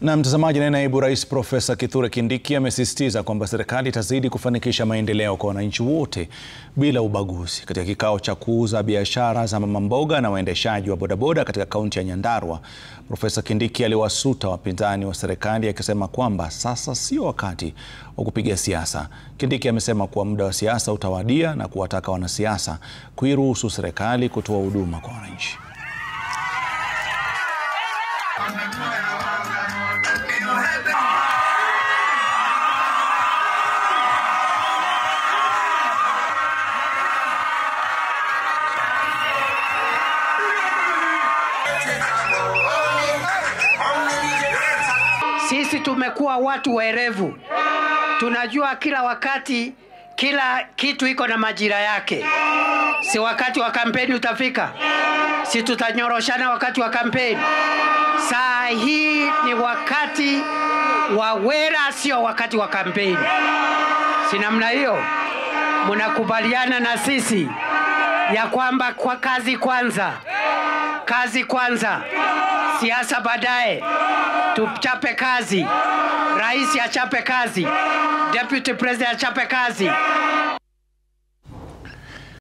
Na mtazamaji, naibu rais Profesa Kithure Kindiki amesisitiza kwamba serikali itazidi kufanikisha maendeleo kwa wananchi wote bila ubaguzi. Katika kikao cha kuuza biashara za mama mboga na waendeshaji wa bodaboda katika kaunti ya Nyandarua, Profesa Kindiki aliwasuta wapinzani wa serikali akisema kwamba sasa sio wakati wa kupiga siasa. Kindiki amesema kuwa muda wa siasa utawadia na kuwataka wanasiasa kuiruhusu serikali kutoa huduma kwa wananchi. Sisi tumekuwa watu werevu. Tunajua kila wakati, kila kitu iko na majira yake. Si wakati wa kampeni utafika, si tutanyoroshana wakati wa kampeni. Saa hii ni wakati wa wera, sio wakati wa kampeni. Si namna hiyo? Mnakubaliana na sisi ya kwamba kwa kazi kwanza, siasa baadaye. Tuchape kazi, rais achape kazi, deputy president achape kazi,